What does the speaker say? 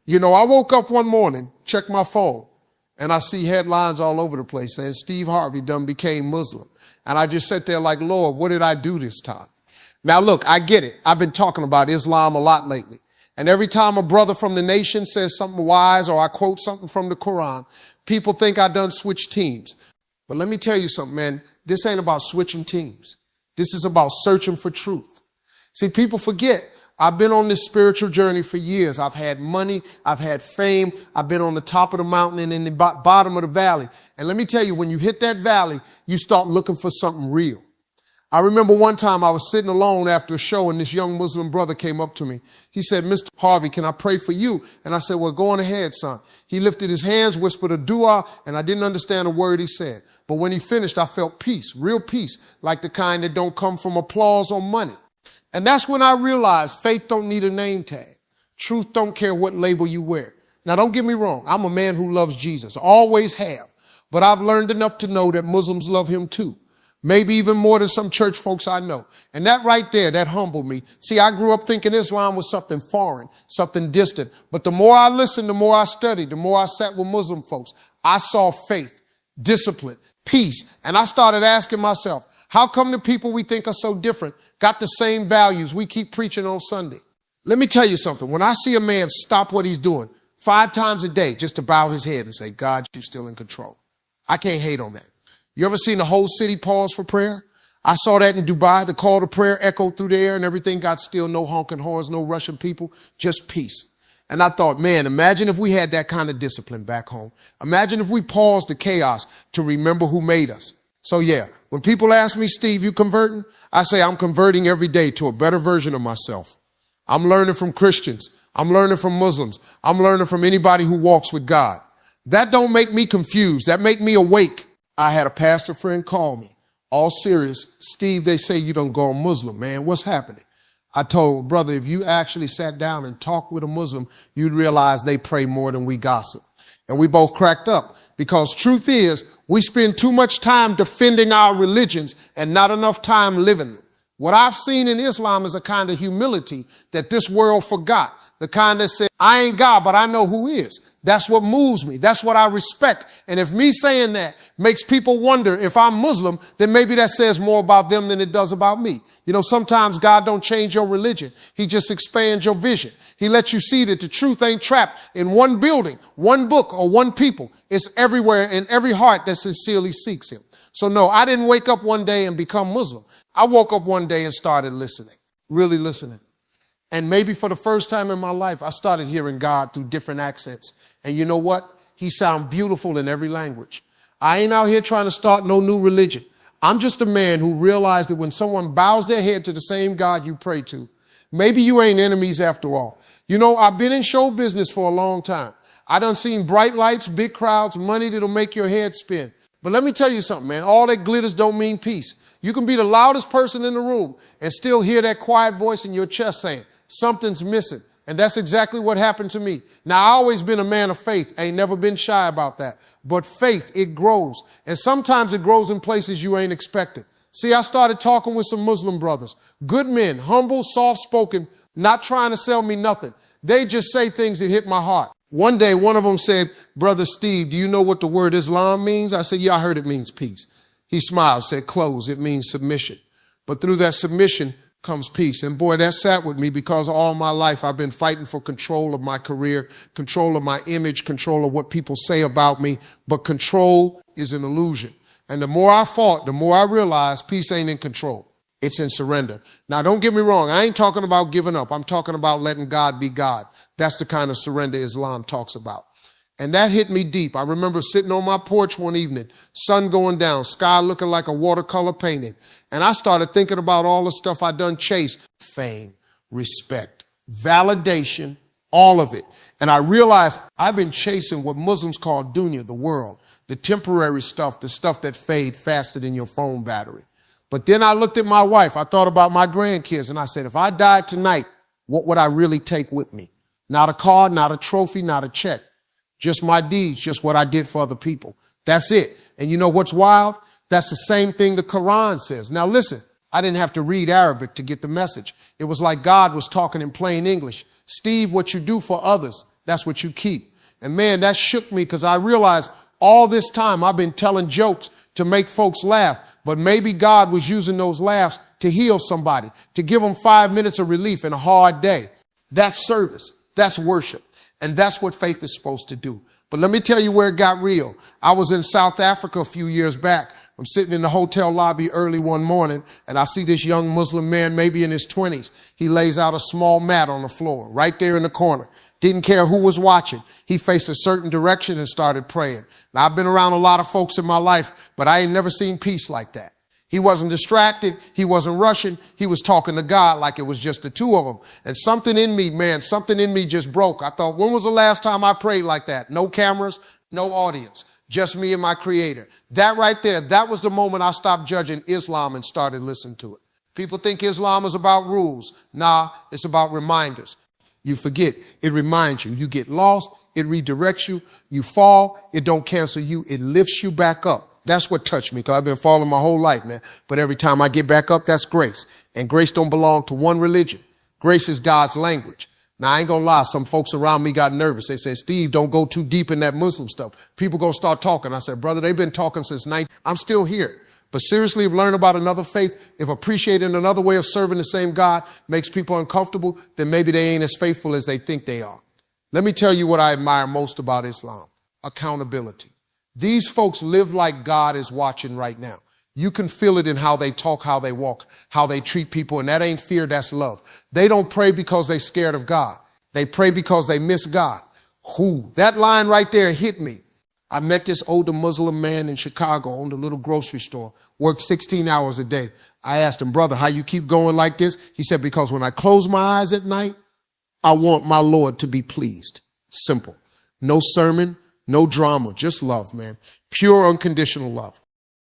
You know, I woke up one morning, checked my phone, and I see headlines all over the place saying Steve Harvey done became Muslim. And I just sat there like, Lord, what did I do this time? Now, look, I get it. I've been talking about Islam a lot lately. And every time a brother from the nation says something wise or I quote something from the Quran, people think I done switched teams. But let me tell you something, man. This ain't about switching teams. This is about searching for truth. See, people forget. I've been on this spiritual journey for years. I've had money. I've had fame. I've been on the top of the mountain and in the bottom of the valley. And let me tell you, when you hit that valley, you start looking for something real. I remember one time I was sitting alone after a show and this young Muslim brother came up to me. He said, Mr. Harvey, can I pray for you? And I said, well, go on ahead, son. He lifted his hands, whispered a dua, and I didn't understand a word he said. But when he finished, I felt peace, real peace, like the kind that don't come from applause or money. And that's when I realized faith don't need a name tag. Truth don't care what label you wear. Now, don't get me wrong. I'm a man who loves Jesus, always have. But I've learned enough to know that Muslims love him too. Maybe even more than some church folks I know. And that right there, that humbled me. See, I grew up thinking Islam was something foreign, something distant. But the more I listened, the more I studied, the more I sat with Muslim folks, I saw faith, discipline, peace. And I started asking myself, how come the people we think are so different got the same values we keep preaching on Sunday? Let me tell you something. When I see a man stop what he's doing 5 times a day just to bow his head and say, God, you're still in control, I can't hate on that. You ever seen the whole city pause for prayer? I saw that in Dubai. The call to prayer echoed through the air and everything got still. No honking horns, no Russian people, just peace. And I thought, man, imagine if we had that kind of discipline back home. Imagine if we paused the chaos to remember who made us. So yeah, when people ask me, Steve, you converting? I say I'm converting every day to a better version of myself. I'm learning from Christians. I'm learning from Muslims. I'm learning from anybody who walks with God. That don't make me confused. That make me awake. I had a pastor friend call me, all serious. Steve, they say you done gone Muslim, man. What's happening? I told, brother, if you actually sat down and talked with a Muslim, you'd realize they pray more than we gossip. And we both cracked up because truth is we spend too much time defending our religions and not enough time living them. What I've seen in Islam is a kind of humility that this world forgot. The kind that said, I ain't God, but I know who is. That's what moves me. That's what I respect. And if me saying that makes people wonder if I'm Muslim, then maybe that says more about them than it does about me. You know, sometimes God don't change your religion. He just expands your vision. He lets you see that the truth ain't trapped in one building, one book, or one people. It's everywhere in every heart that sincerely seeks him. So no, I didn't wake up one day and become Muslim. I woke up one day and started listening, really listening. And maybe for the first time in my life, I started hearing God through different accents. And you know what? He sounds beautiful in every language. I ain't out here trying to start no new religion. I'm just a man who realized that when someone bows their head to the same God you pray to, maybe you ain't enemies after all. You know, I've been in show business for a long time. I done seen bright lights, big crowds, money that'll make your head spin. But let me tell you something, man. All that glitters don't mean peace. You can be the loudest person in the room and still hear that quiet voice in your chest saying, something's missing. And that's exactly what happened to me. Now, I always been a man of faith. Ain't never been shy about that. But faith, it grows. And sometimes it grows in places you ain't expected. See, I started talking with some Muslim brothers. Good men, humble, soft-spoken, not trying to sell me nothing. They just say things that hit my heart. One day, one of them said, Brother Steve, do you know what the word Islam means? I said, yeah, I heard it means peace. He smiled, said, close. It means submission. But through that submission comes peace. And boy, that sat with me because all my life I've been fighting for control of my career, control of my image, control of what people say about me. But control is an illusion. And the more I fought, the more I realized peace ain't in control. It's in surrender. Now, don't get me wrong. I ain't talking about giving up. I'm talking about letting God be God. That's the kind of surrender Islam talks about. And that hit me deep. I remember sitting on my porch one evening, sun going down, sky looking like a watercolor painting. And I started thinking about all the stuff I done chased. Fame, respect, validation, all of it. And I realized I've been chasing what Muslims call dunya, the world, the temporary stuff, the stuff that fades faster than your phone battery. But then I looked at my wife. I thought about my grandkids and I said, if I died tonight, what would I really take with me? Not a car, not a trophy, not a check. Just my deeds, just what I did for other people. That's it. And you know what's wild? That's the same thing the Quran says. Now listen, I didn't have to read Arabic to get the message. It was like God was talking in plain English. Steve, what you do for others that's what you keep. And man, that shook me because I realized all this time I've been telling jokes to make folks laugh, but maybe God was using those laughs to heal somebody, to give them 5 minutes of relief in a hard day. That's service. That's worship. And that's what faith is supposed to do. But let me tell you where it got real. I was in South Africa a few years back. I'm sitting in the hotel lobby early one morning, and I see this young Muslim man, maybe in his 20s. He lays out a small mat on the floor right there in the corner. Didn't care who was watching. He faced a certain direction and started praying. Now, I've been around a lot of folks in my life, but I ain't never seen peace like that. He wasn't distracted. He wasn't rushing. He was talking to God like it was just the two of them. And something in me, man, something in me just broke. I thought, when was the last time I prayed like that? No cameras, no audience, just me and my creator. That right there, that was the moment I stopped judging Islam and started listening to it. People think Islam is about rules. Nah, it's about reminders. You forget, it reminds you. You get lost, it redirects you. You fall, it don't cancel you. It lifts you back up. That's what touched me, because I've been falling my whole life, man. But every time I get back up, that's grace. And grace don't belong to one religion. Grace is God's language. Now, I ain't gonna lie, some folks around me got nervous. They said, Steve, don't go too deep in that Muslim stuff. People gonna start talking. I said, brother, they've been talking since 19. I'm still here. But seriously, if learning about another faith, if appreciating another way of serving the same God makes people uncomfortable, then maybe they ain't as faithful as they think they are. Let me tell you what I admire most about Islam: accountability. These folks live like God is watching right now. You can feel it in how they talk, how they walk, how they treat people. And that ain't fear, that's love. They don't pray because they're scared of God. They pray because they miss God. That line right there hit me. I met this older Muslim man in Chicago, owned a little grocery store, worked 16 hours a day. I asked him, brother, how you keep going like this? He said, because when I close my eyes at night, I want my Lord to be pleased. Simple. No sermon, no drama, just love, man. Pure, unconditional love.